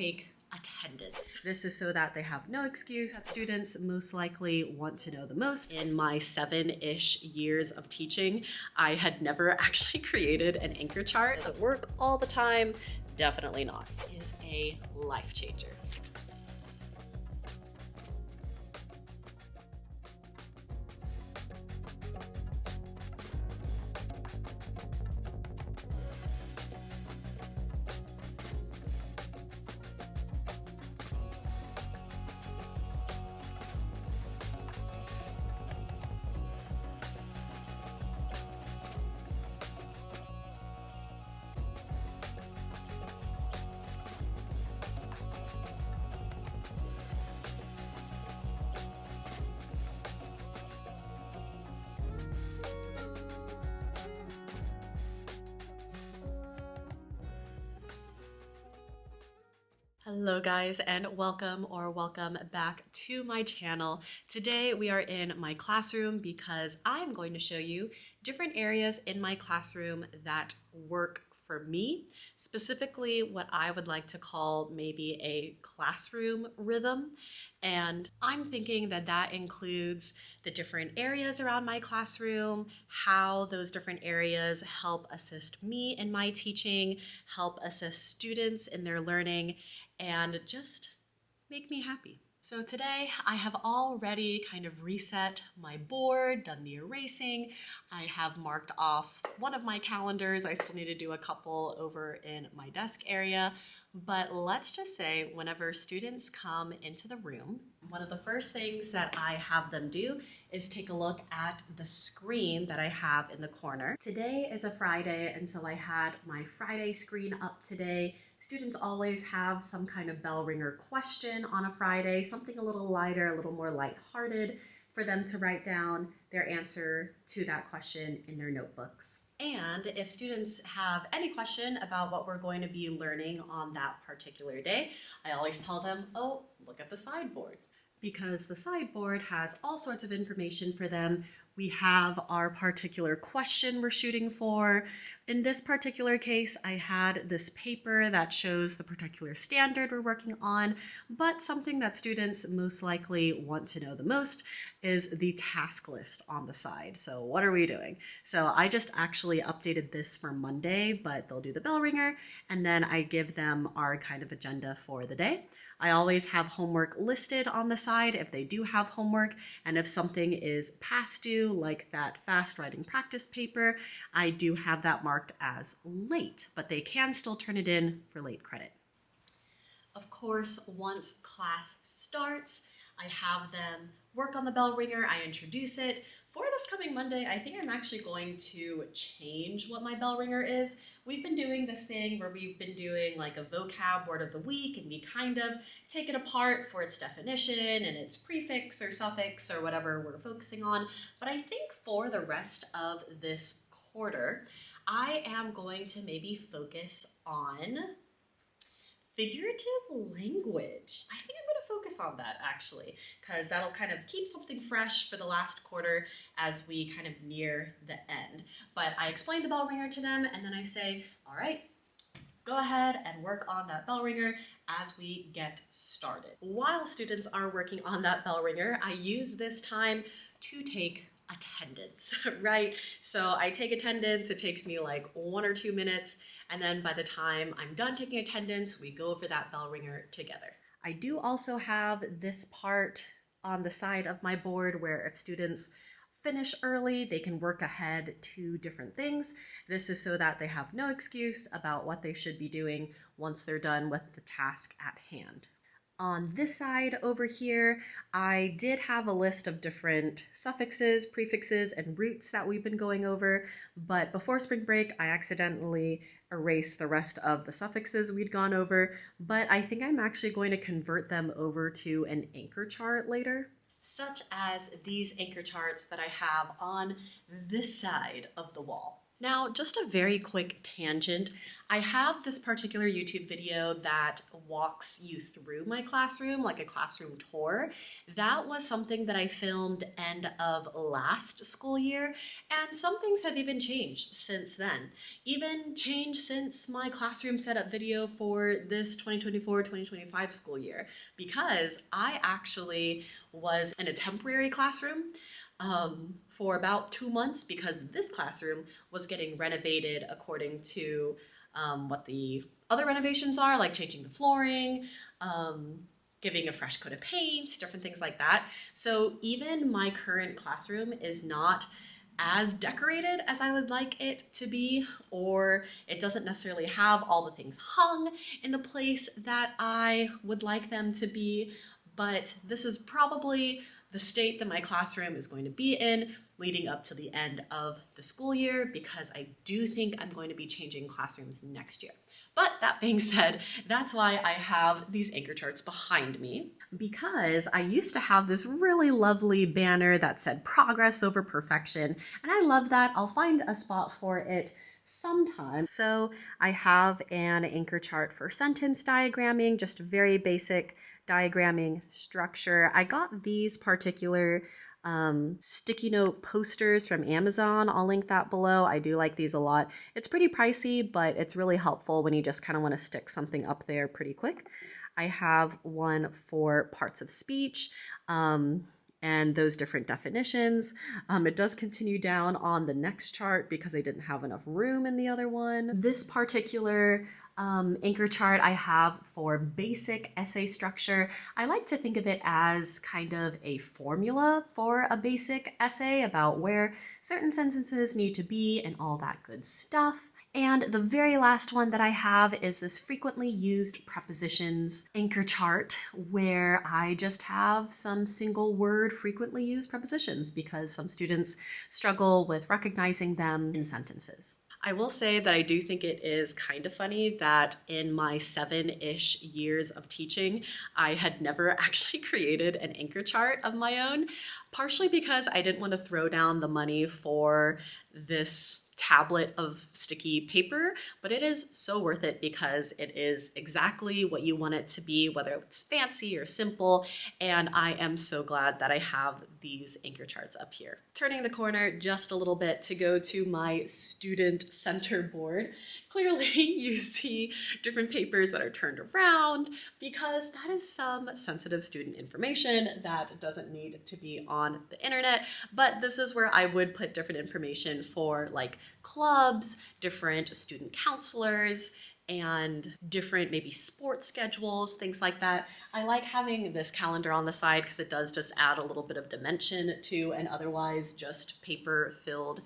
take attendance. This is so that they have no excuse. Students most likely want to know the most. In my 7-ish years of teaching, I had never actually created an anchor chart. Does it work all the time? Definitely not. It is a life changer. Hello guys, and welcome back to my channel. Today we are in my classroom because I'm going to show you different areas in my classroom that work for me, specifically what I would like to call maybe a classroom rhythm. And I'm thinking that that includes the different areas around my classroom, how those different areas help assist me in my teaching, help assist students in their learning, and just make me happy. So today I have already kind of reset my board, done the erasing. I have marked off one of my calendars. I still need to do a couple over in my desk area. But let's just say whenever students come into the room, one of the first things that I have them do is take a look at the screen that I have in the corner. Today is a Friday, and so I had my Friday screen up today. Students always have some kind of bell ringer question on a Friday, something a little lighter, a little more lighthearted for them to write down their answer to that question in their notebooks. And if students have any question about what we're going to be learning on that particular day, I always tell them, oh, look at the sideboard. Because the sideboard has all sorts of information for them. We have our particular question we're shooting for. In this particular case, I had this paper that shows the particular standard we're working on, but something that students most likely want to know the most is the task list on the side. So what are we doing? So I just actually updated this for Monday, but they'll do the bell ringer, and then I give them our kind of agenda for the day. I always have homework listed on the side if they do have homework, and if something is past due, like that fast writing practice paper, I do have that marked as late, but they can still turn it in for late credit. Of course, once class starts, I have them work on the bell ringer, I introduce it. For this coming Monday, I think I'm actually going to change what my bell ringer is. We've been doing this thing where we've been doing like a vocab word of the week, and we kind of take it apart for its definition and its prefix or suffix or whatever we're focusing on. But I think for the rest of this quarter, I am going to maybe focus on figurative language. I think I'm going to focus on that actually, because that'll kind of keep something fresh for the last quarter as we kind of near the end. But I explain the bell ringer to them, and then I say, all right, go ahead and work on that bell ringer as we get started. While students are working on that bell ringer, I use this time to take attendance, right? So I take attendance, it takes me like 1 or 2 minutes, and then by the time I'm done taking attendance, we go over that bell ringer together. I do also have this part on the side of my board where if students finish early, they can work ahead to different things. This is so that they have no excuse about what they should be doing once they're done with the task at hand. On this side over here, I did have a list of different suffixes, prefixes, and roots that we've been going over, but before spring break, I accidentally erased the rest of the suffixes we'd gone over, but I think I'm actually going to convert them over to an anchor chart later, such as these anchor charts that I have on this side of the wall. Now, just a very quick tangent. I have this particular YouTube video that walks you through my classroom, like a classroom tour. That was something that I filmed end of last school year, and some things have even changed since then. Even changed since my classroom setup video for this 2024-2025 school year, because I actually was in a temporary classroom for about 2 months because this classroom was getting renovated according to what the other renovations are, like changing the flooring, giving a fresh coat of paint, different things like that. So even my current classroom is not as decorated as I would like it to be, or it doesn't necessarily have all the things hung in the place that I would like them to be, but this is probably the state that my classroom is going to be in leading up to the end of the school year, because I do think I'm going to be changing classrooms next year. But that being said, that's why I have these anchor charts behind me, because I used to have this really lovely banner that said progress over perfection, and I love that. I'll find a spot for it sometime. So I have an anchor chart for sentence diagramming, just very basic diagramming structure. I got these particular sticky note posters from Amazon. I'll link that below. I do like these a lot. It's pretty pricey, but it's really helpful when you just kind of want to stick something up there pretty quick. I have one for parts of speech and those different definitions. It does continue down on the next chart because I didn't have enough room in the other one. This particular anchor chart I have for basic essay structure. I like to think of it as kind of a formula for a basic essay about where certain sentences need to be and all that good stuff. And the very last one that I have is this frequently used prepositions anchor chart, where I just have some single word frequently used prepositions because some students struggle with recognizing them in sentences. I will say that I do think it is kind of funny that in my 7-ish years of teaching, I had never actually created an anchor chart of my own, partially because I didn't want to throw down the money for this tablet of sticky paper, but it is so worth it because it is exactly what you want it to be, whether it's fancy or simple, and I am so glad that I have these anchor charts up here. Turning the corner just a little bit to go to my student center board, clearly you see different papers that are turned around because that is some sensitive student information that doesn't need to be on the internet, but this is where I would put different information for like clubs, different student counselors, and different maybe sports schedules, things like that. I like having this calendar on the side because it does just add a little bit of dimension to an otherwise just paper-filled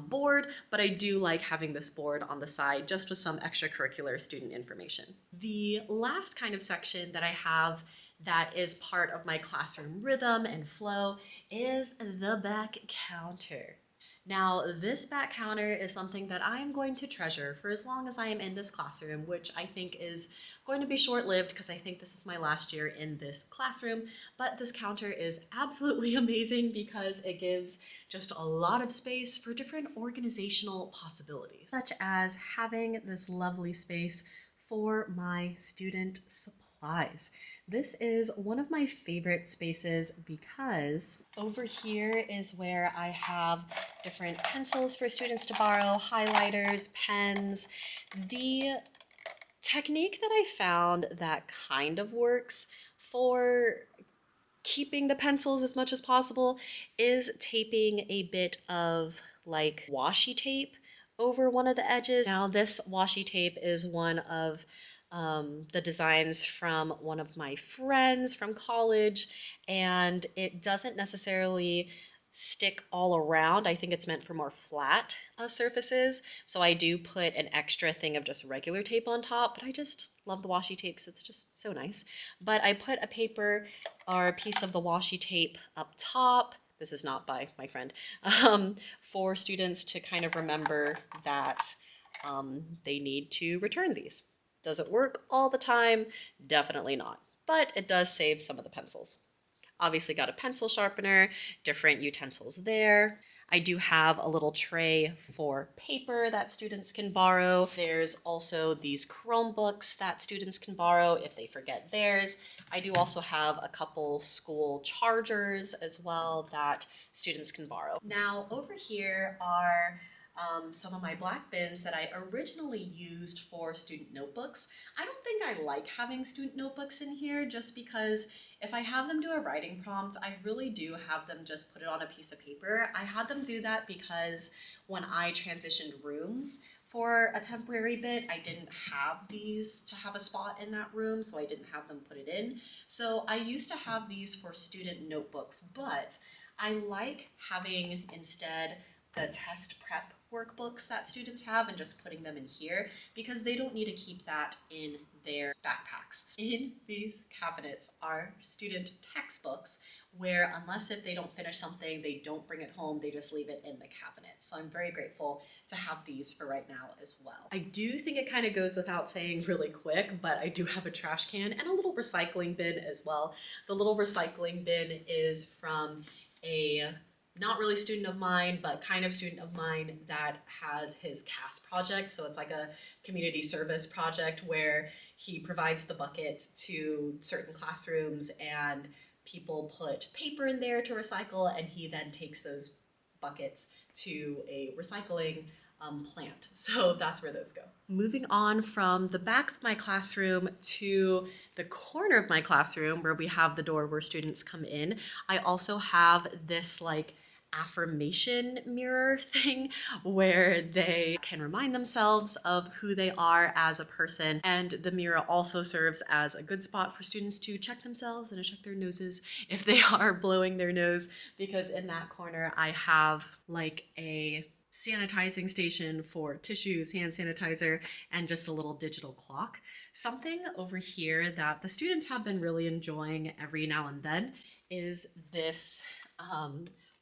board, but I do like having this board on the side just with some extracurricular student information. The last kind of section that I have that is part of my classroom rhythm and flow is the back counter. Now, this back counter is something that I am going to treasure for as long as I am in this classroom, which I think is going to be short-lived because I think this is my last year in this classroom. But this counter is absolutely amazing because it gives just a lot of space for different organizational possibilities, such as having this lovely space for my student supplies. This is one of my favorite spaces because over here is where I have different pencils for students to borrow, highlighters, pens. The technique that I found that kind of works for keeping the pencils as much as possible is taping a bit of like washi tape over one of the edges. Now this washi tape is one of the designs from one of my friends from college, and it doesn't necessarily stick all around. I think it's meant for more flat surfaces, so I do put an extra thing of just regular tape on top, but I just love the washi tape because it's just so nice. But I put a paper or a piece of the washi tape up top. This is not by my friend, for students to kind of remember that they need to return these. Does it work all the time? Definitely not, but it does save some of the pencils. Obviously got a pencil sharpener, different utensils there. I do have a little tray for paper that students can borrow. There's also these Chromebooks that students can borrow if they forget theirs. I do also have a couple school chargers as well that students can borrow. Now over here are some of my black bins that I originally used for student notebooks. I don't think I like having student notebooks in here just because if I have them do a writing prompt, I really do have them just put it on a piece of paper. I had them do that because when I transitioned rooms for a temporary bit, I didn't have these to have a spot in that room, so I didn't have them put it in. So I used to have these for student notebooks, but I like having instead the test prep workbooks that students have and just putting them in here because they don't need to keep that in their backpacks. In these cabinets are student textbooks where unless if they don't finish something, they don't bring it home, they just leave it in the cabinet. So I'm very grateful to have these for right now as well. I do think it kind of goes without saying really quick, but I do have a trash can and a little recycling bin as well. The little recycling bin is from a not really student of mine, but kind of student of mine that has his CAS project. So it's like a community service project where he provides the bucket to certain classrooms and people put paper in there to recycle, and he then takes those buckets to a recycling plant. So that's where those go. Moving on from the back of my classroom to the corner of my classroom where we have the door where students come in, I also have this like affirmation mirror thing where they can remind themselves of who they are as a person. And the mirror also serves as a good spot for students to check themselves and to check their noses if they are blowing their nose, because in that corner I have like a sanitizing station for tissues, hand sanitizer, and just a little digital clock. Something over here that the students have been really enjoying every now and then is this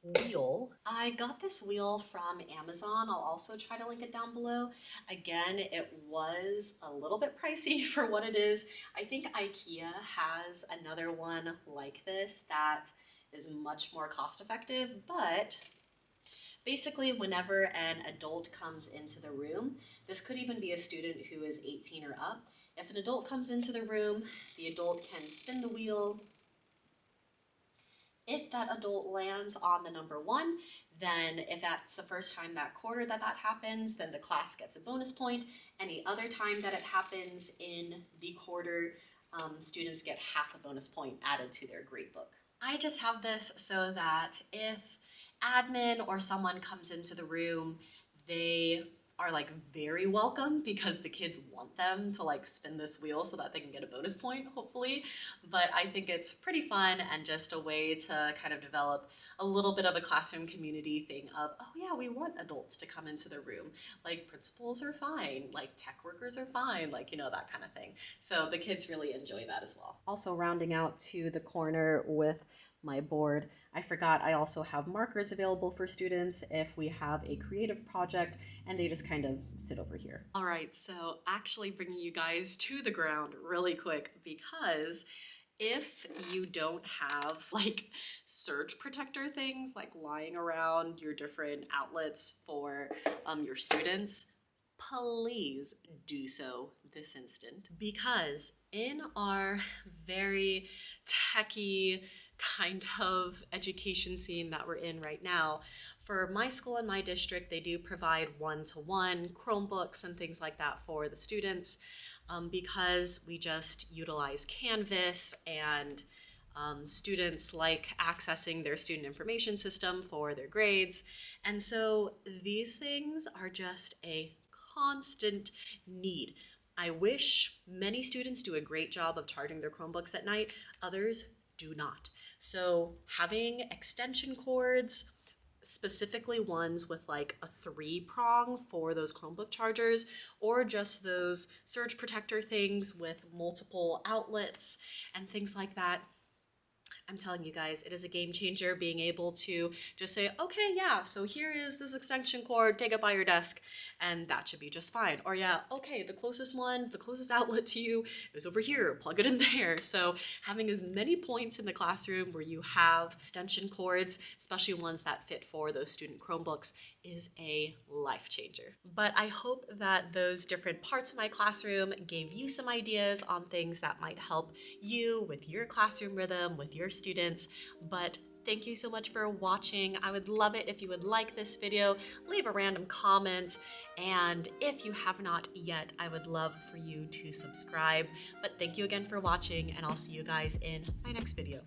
wheel. I got this wheel from Amazon. I'll also try to link it down below. Again, it was a little bit pricey for what it is. I think IKEA has another one like this that is much more cost effective, but basically whenever an adult comes into the room, this could even be a student who is 18 or up. If an adult comes into the room, the adult can spin the wheel. If that adult lands on the number 1, then if that's the first time that quarter that happens, then the class gets a bonus point. Any other time that it happens in the quarter, students get half a bonus point added to their grade book. I just have this so that if admin or someone comes into the room, they are like very welcome because the kids want them to like spin this wheel so that they can get a bonus point, hopefully. But I think it's pretty fun and just a way to kind of develop a little bit of a classroom community thing of, oh yeah, we want adults to come into the room. Like principals are fine, like tech workers are fine, like, you know, that kind of thing. So the kids really enjoy that as well. Also rounding out to the corner with my board, I forgot I also have markers available for students if we have a creative project, and they just kind of sit over here. All right, so actually bringing you guys to the ground really quick, because if you don't have like surge protector things like lying around your different outlets for your students, please do so this instant, because in our very techie kind of education scene that we're in right now, for my school and my district, they do provide one-to-one Chromebooks and things like that for the students, because we just utilize Canvas, and students like accessing their student information system for their grades. And so these things are just a constant need. I wish many students do a great job of charging their Chromebooks at night. Others do not. So having extension cords, specifically ones with like a 3-prong for those Chromebook chargers, or just those surge protector things with multiple outlets and things like that, I'm telling you guys, it is a game changer being able to just say, okay, yeah, so here is this extension cord, take it by your desk, and that should be just fine. Or yeah, okay, the closest one, the closest outlet to you is over here, plug it in there. So having as many points in the classroom where you have extension cords, especially ones that fit for those student Chromebooks, is a life changer. But I hope that those different parts of my classroom gave you some ideas on things that might help you with your classroom rhythm, with your students. But thank you so much for watching. I would love it if you would like this video, leave a random comment, and if you have not yet, I would love for you to subscribe. But thank you again for watching, and I'll see you guys in my next video.